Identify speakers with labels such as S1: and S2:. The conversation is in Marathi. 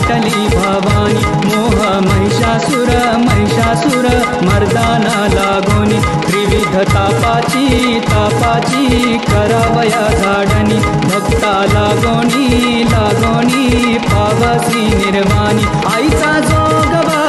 S1: वाटली भवानी मोह महिषासुर मर्दाना लागोनी त्रिविध तापाची करावया धाडणी भक्ता लागोनी पावसी निर्वाणी आईचा जोगवा